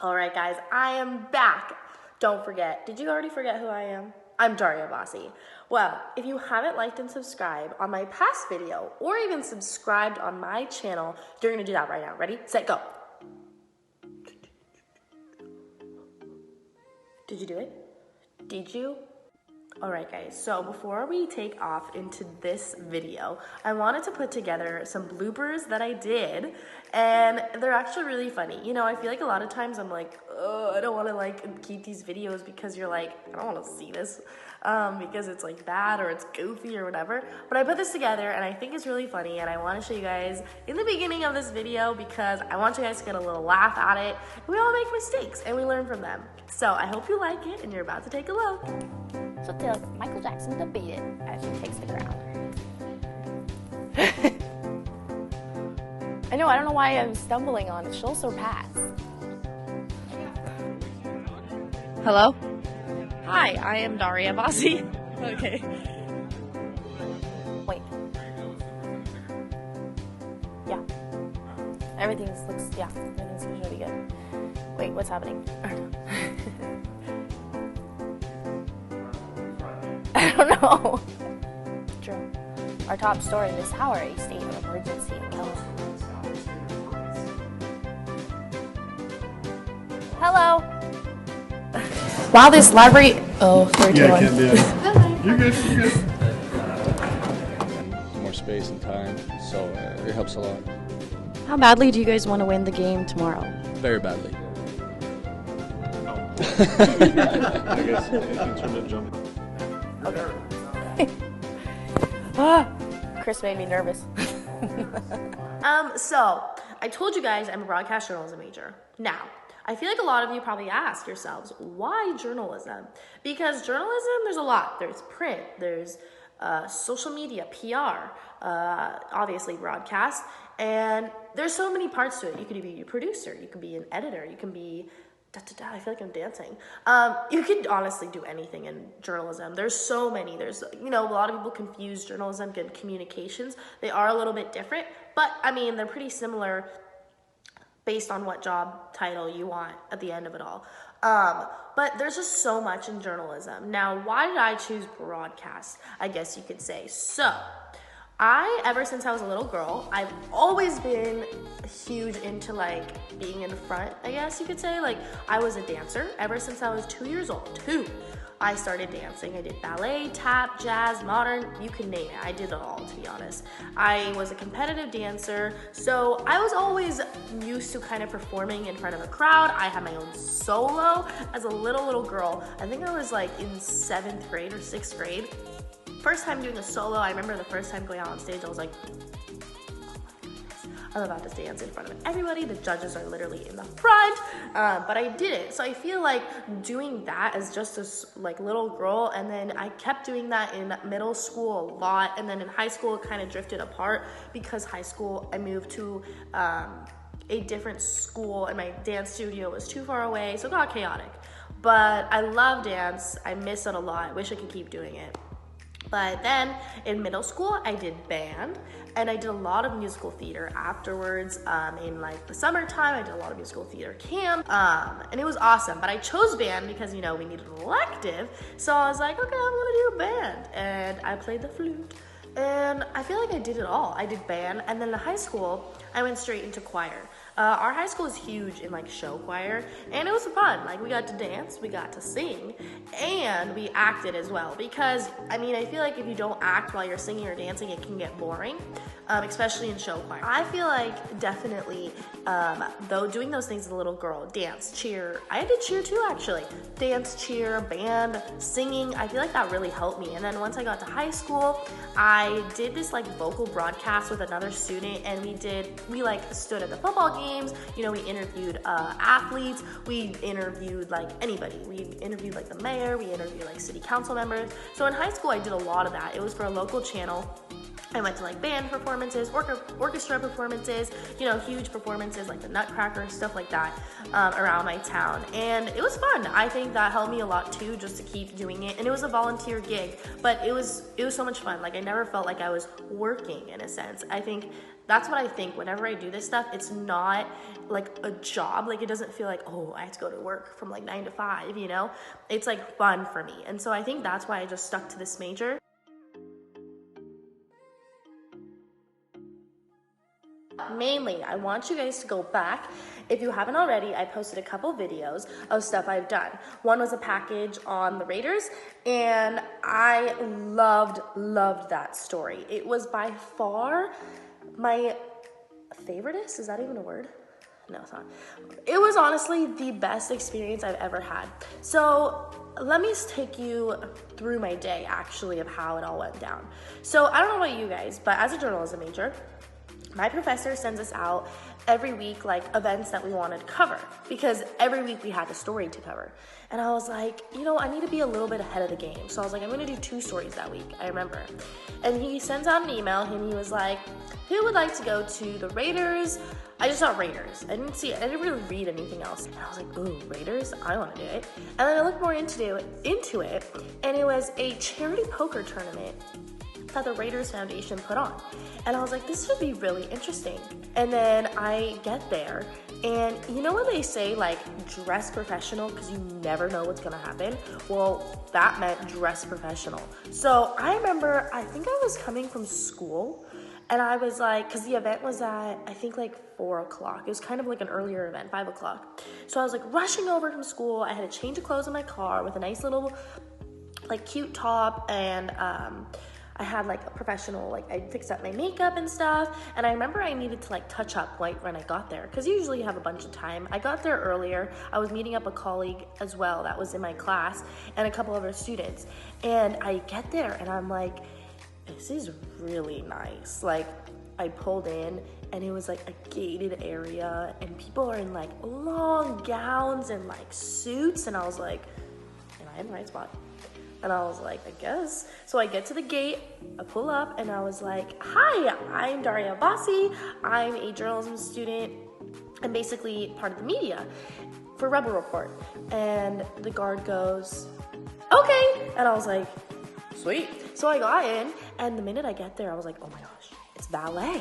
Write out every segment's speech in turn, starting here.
All right, guys, I am back. Don't forget, did you already forget who I am? I'm Darya Bossy. Well, if you haven't liked and subscribed on my past video or even subscribed on my channel, you're gonna do that right now. Ready, set, go. Did you do it? Did you? All right, guys, so before we take off into this video, I wanted to put together some bloopers that I did, and they're actually really funny. You know, I feel like a lot of times I'm like, oh, I don't want to like keep these videos because you're like, I don't want to see this because it's like bad or it's goofy or whatever. But I put this together and I think it's really funny, and I want to show you guys in the beginning of this video because I want you guys to get a little laugh at it. We all make mistakes and we learn from them. So I hope you like it and you're about to take a look. So till Michael Jackson debated as he takes the crown. I know, I don't know why I'm stumbling on it. She'll surpass. Hello? Hi, I am Darya Bossy. Okay. Wait. Yeah. Everything seems really good. Wait, what's happening? I don't know. True. Our top story this hour, a state of emergency in California. Hello. Wow, this library. Oh, 3, 2, 1. I can't do it. You're good, you're good. More space and time, so it helps a lot. How badly do you guys want to win the game tomorrow? Very badly. I guess you can turn it jump. Chris made me nervous. So I told you guys I'm a broadcast journalism major. Now, I feel like a lot of you probably ask yourselves, why journalism? Because journalism, there's a lot. There's print, there's social media, PR, obviously broadcast, and there's so many parts to it. You could be a producer, you could be an editor, you can be I feel like I'm dancing. You could honestly do anything in journalism. There's so many. There's, you know, a lot of people confuse journalism and communications. They are a little bit different, but I mean, they're pretty similar based on what job title you want at the end of it all. But there's just so much in journalism. Now, why did I choose broadcast? I guess you could say. So, ever since I was a little girl, I've always been huge into like being in the front, I guess you could say. Like, I was a dancer ever since I was 2 years old. I started dancing. I did ballet, tap, jazz, modern, you can name it. I did it all, to be honest. I was a competitive dancer, so I was always used to kind of performing in front of a crowd. I had my own solo as a little girl. I think I was like in 7th grade or 6th grade. First time doing a solo, I remember the first time going out on stage, I was like, I'm about to dance in front of everybody. The judges are literally in the front, but I did it. So I feel like doing that as just a like little girl, and then I kept doing that in middle school a lot, and then in high school it kind of drifted apart because high school I moved to a different school and my dance studio was too far away, so it got chaotic. But I love dance. I miss it a lot. I wish I could keep doing it. But then in middle school, I did band, and I did a lot of musical theater afterwards. In like the summertime, I did a lot of musical theater camp, and it was awesome. But I chose band because, you know, we needed an elective. So I was like, okay, I'm gonna do band. And I played the flute, and I feel like I did it all. I did band, and then in high school, I went straight into choir. Our high school is huge in like show choir, and it was fun. Like, we got to dance, we got to sing, and we acted as well. Because I mean, I feel like if you don't act while you're singing or dancing, it can get boring, especially in show choir. I feel like definitely, though, doing those things as a little girl, dance, cheer. I did cheer too, actually. Dance, cheer, band, singing. I feel like that really helped me. And then once I got to high school, I did this like vocal broadcast with another student, and we like stood at the football games, you know, we interviewed athletes, we interviewed like anybody. We interviewed like the mayor, we interviewed like city council members. So in high school, I did a lot of that. It was for a local channel. I went to like band performances, orchestra performances, you know, huge performances like the Nutcracker, stuff like that around my town. And it was fun. I think that helped me a lot too, just to keep doing it. And it was a volunteer gig, but it was so much fun. Like, I never felt like I was working in a sense. I think That's what I think. Whenever I do this stuff, it's not like a job. Like, it doesn't feel like, oh, I have to go to work from like 9 to 5, you know? It's like fun for me. And so I think that's why I just stuck to this major. Mainly, I want you guys to go back. If you haven't already, I posted a couple videos of stuff I've done. One was a package on the Raiders, and I loved that story. It was by far my favoriteest. Is that even a word? No, it's not. It was honestly the best experience I've ever had. So let me take you through my day, actually, of how it all went down. So I don't know about you guys, but as a journalism major, my professor sends us out every week like events that we wanted to cover, because every week we had a story to cover. And I was like, you know, I need to be a little bit ahead of the game. So I was like, I'm gonna do 2 stories that week, I remember. And he sends out an email and he was like, who would like to go to the Raiders? I just saw Raiders. I didn't really read anything else. And I was like, ooh, Raiders? I wanna do it. And then I looked more into it, and it was a charity poker tournament that the Raiders Foundation put on. And I was like, this should be really interesting. And then I get there, and you know when they say like dress professional because you never know what's gonna happen? Well, that meant dress professional. So I remember, I think I was coming from school, and I was like, because the event was at, I think like 4 o'clock. It was kind of like an earlier event, 5 o'clock. So I was like rushing over from school. I had to change of clothes in my car with a nice little like cute top, and I had like a professional, like I fixed up my makeup and stuff. And I remember I needed to like touch up like when I got there, because usually you have a bunch of time. I got there earlier. I was meeting up a colleague as well that was in my class, and a couple other students. And I get there and I'm like, this is really nice. Like, I pulled in and it was like a gated area, and people are in like long gowns and like suits. And I was like, am I in the right spot? And I was like, I guess. So I get to the gate, I pull up, and I was like, hi, I'm Darya Bassi. I'm a journalism student and basically part of the media for Rebel Report. And the guard goes, okay. And I was like, sweet. So I got in, and the minute I get there, I was like, oh my gosh, it's ballet.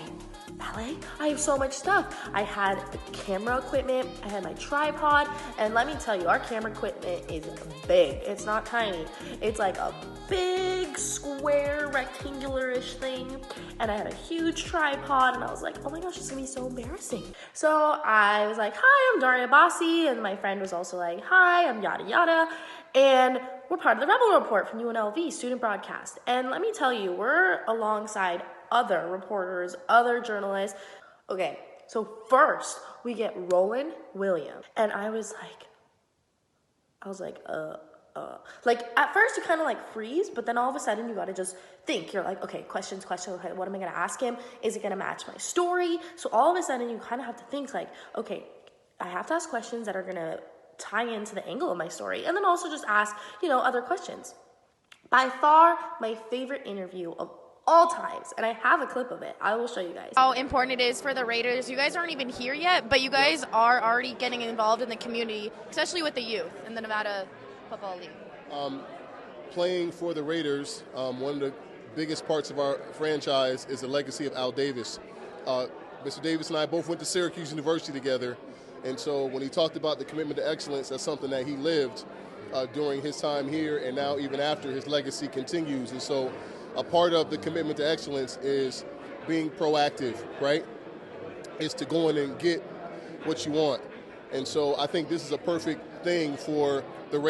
Ballet? I have so much stuff. I had the camera equipment, I had my tripod, and let me tell you, our camera equipment is big. It's not tiny. It's like a big square rectangular-ish thing, and I had a huge tripod, and I was like, oh my gosh, it's gonna be so embarrassing. So I was like, hi, I'm Darya Bassi, and my friend was also like, hi, I'm yada yada, and we're part of the Rebel Report from UNLV, student broadcast. And let me tell you, we're alongside other reporters, other journalists. Okay, so first we get Roland Williams. And I was like, like at first you kind of like freeze, but then all of a sudden you gotta just think. You're like, okay, questions, okay, what am I gonna ask him? Is it gonna match my story? So all of a sudden you kind of have to think like, okay, I have to ask questions that are gonna tie into the angle of my story, and then also just ask, other questions. By far my favorite interview of all times, and I have a clip of it. I will show you guys. How important it is for the Raiders. You guys aren't even here yet, but you guys are already getting involved in the community, especially with the youth in the Nevada Football League. Playing for the Raiders, one of the biggest parts of our franchise is the legacy of Al Davis. Mr. Davis and I both went to Syracuse University together, and so when he talked about the commitment to excellence, that's something that he lived during his time here, and now even after, his legacy continues. And so a part of the commitment to excellence is being proactive, right? Is to go in and get what you want. And so I think this is a perfect thing for the Raiders.